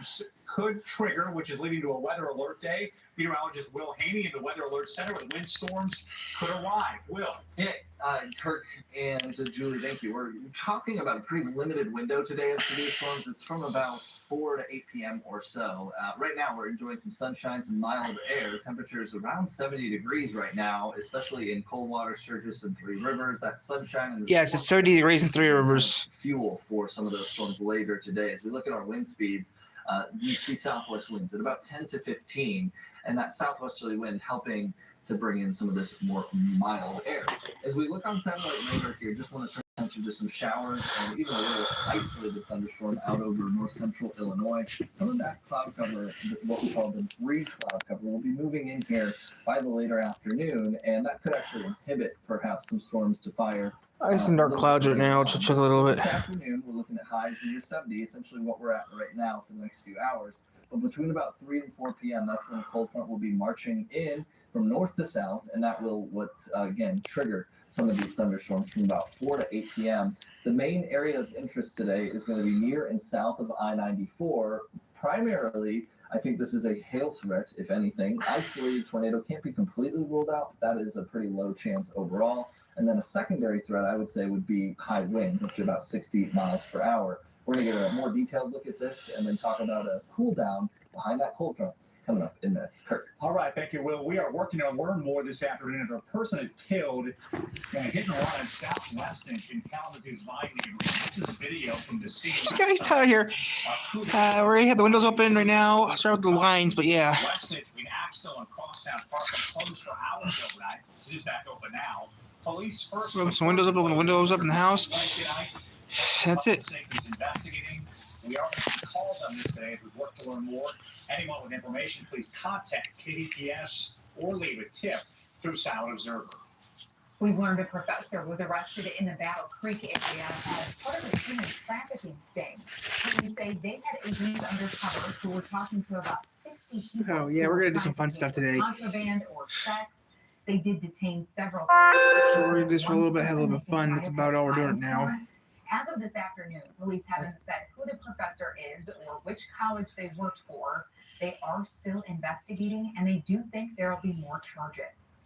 storms could trigger, which is leading to a weather alert day. Meteorologist Will Haney at the Weather Alert Center with windstorms could arrive. Will. Yeah, Kirk and Julie, thank you. We're talking about a pretty limited window today of severe storms. It's from about 4 to 8 p.m. or so. Right now, we're enjoying some sunshine, some mild air. Temperatures around 70 degrees right now, especially in Coldwater, Sturgis, and Three Rivers. That sunshine and yes, it's 70 degrees in Three Rivers. Fuel for some of those storms later today. As we look at our wind speeds, you see southwest winds at about 10 to 15, and that southwesterly wind helping to bring in some of this more mild air. As we look on satellite radar here, just want to turn attention to some showers and even a little isolated thunderstorm out over north central Illinois. Some of that cloud cover, what we call the debris cloud cover, will be moving in here by the later afternoon, and that could actually inhibit perhaps some storms to fire. I see some dark clouds right now. Just check a little bit. This afternoon, we're looking at highs near 70, essentially what we're at right now for the next few hours. But between about 3 and 4 p.m., that's when a cold front will be marching in from north to south, and that will, again, trigger some of these thunderstorms from about 4 to 8 p.m. The main area of interest today is going to be near and south of I-94. Primarily, I think this is a hail threat, if anything. Isolated tornado can't be completely ruled out. That is a pretty low chance overall. And then a secondary threat, I would say, would be high winds up to about 60 miles per hour. We're going to get a more detailed look at this and then talk about a cool down behind that cold front coming up in minutes. Kirk. All right, thank you, Will. We are working to learn more this afternoon. If a person is killed hit and run in Southwest in Kalamazoo's Vine neighborhood. This is a video from the scene. Guys, Tyler here. We already have the windows open right now. I'll start with the lines, but yeah. West between Axtell and Crosstown Park are closed for hours overnight. It is back open now. Police first. Some windows up, open the windows up in the house. That's it. Safety's investigating. We are making calls on this today as we work to learn more. Anyone with information, please contact KDPS or leave a tip through Silent Observer. We've learned a professor was arrested in the Battle Creek area as part of a human trafficking sting. Police say they had agents undercover who were talking to about 60 people. Oh, yeah, we're going to do some fun stuff today. Contraband or sex. They did detain several. So we're going to do this for a little bit, have a little bit of fun. That's about all we're doing now. As of this afternoon, police haven't said who the professor is or which college they worked for. They are still investigating, and they do think there will be more charges.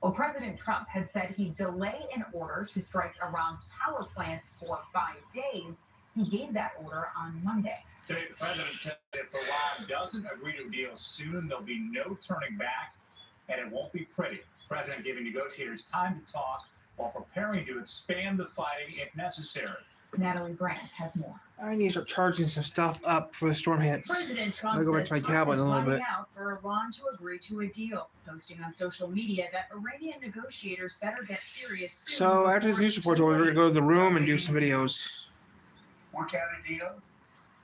Well, President Trump had said he'd delay an order to strike Iran's power plants for 5 days. He gave that order on Monday. Today, the president said if Iran doesn't agree to a deal soon, there'll be no turning back, and it won't be pretty. The president giving negotiators time to talk while preparing to expand the fighting if necessary. Natalie Brandt has more. I need to start charging some stuff up before the storm hits. President Trump I'll go back says to my Trump tablet is in a little running bit. out for Iran to agree to a deal, posting on social media that Iranian negotiators better get serious soon. So after this news report's over, we're going to go to the room and do some videos. Work out a deal.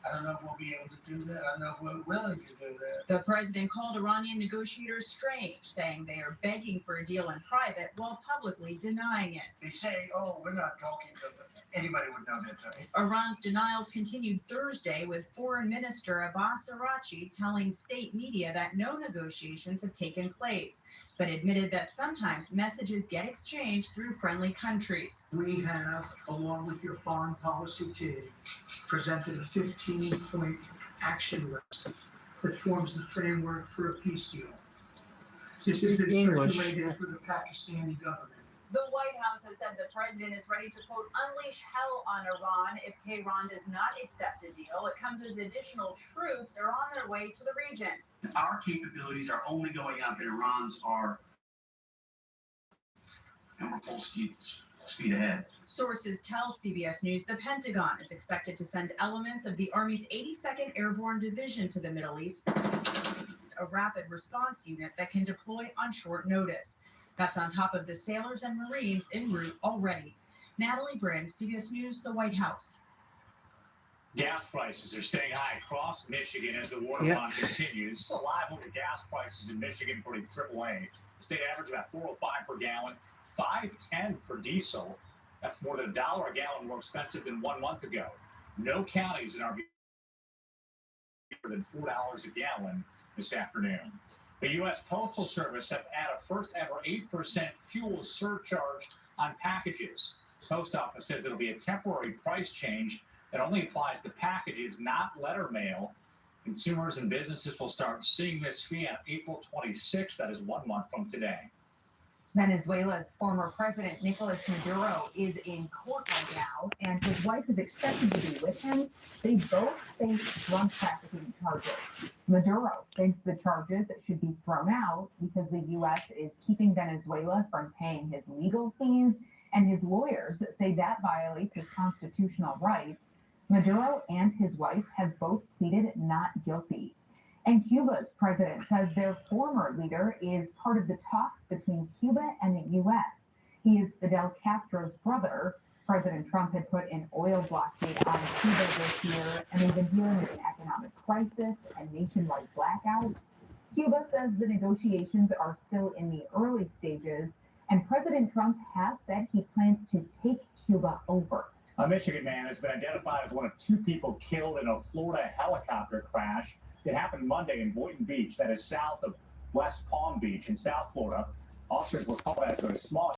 I don't know if we'll be able to do that. I don't know if we're willing to do that. The president called Iranian negotiators strange, saying they are begging for a deal in private while publicly denying it. They say, oh, we're not talking to them. Anybody would know that, right? Iran's denials continued Thursday with Foreign Minister Abbas Araghchi telling state media that no negotiations have taken place, but admitted that sometimes messages get exchanged through friendly countries. We have, along with your foreign policy team, presented a 15-point action list that forms the framework for a peace deal. This has been circulated through the Pakistani government. The White House has said the president is ready to, quote, unleash hell on Iran if Tehran does not accept a deal. It comes as additional troops are on their way to the region. Our capabilities are only going up and Iran's are, and we're full speed ahead. Sources tell CBS News the Pentagon is expected to send elements of the Army's 82nd Airborne Division to the Middle East, a rapid response unit that can deploy on short notice. That's on top of the sailors and Marines en route already. Natalie Brandt, CBS News, the White House. Gas prices are staying high across Michigan as the war bond continues. It's a live look at gas prices in Michigan according to AAA. The state average about $4.05 per gallon, $5.10 for diesel. That's more than $1 a gallon more expensive than 1 month ago. No counties in our than $4 a gallon this afternoon. The U.S. Postal Service have added a first-ever 8% fuel surcharge on packages. The post office says it'll be a temporary price change that only applies to packages, not letter mail. Consumers and businesses will start seeing this fee on April 26th. That is 1 month from today. Venezuela's former president Nicolas Maduro is in court right now, and his wife is expected to be with him. They both face drug trafficking charges. Maduro thinks the charges should be thrown out because the U.S. is keeping Venezuela from paying his legal fees, and his lawyers say that violates his constitutional rights. Maduro and his wife have both pleaded not guilty. And Cuba's president says their former leader is part of the talks between Cuba and the U.S. He is Fidel Castro's brother. President Trump had put an oil blockade on Cuba this year, and they've been dealing with an economic crisis and nationwide blackouts. Cuba says the negotiations are still in the early stages, and President Trump has said he plans to take Cuba over. A Michigan man has been identified as one of 2 people killed in a Florida helicopter crash. It happened Monday in Boynton Beach, that is south of West Palm Beach in South Florida. Officers were called after a small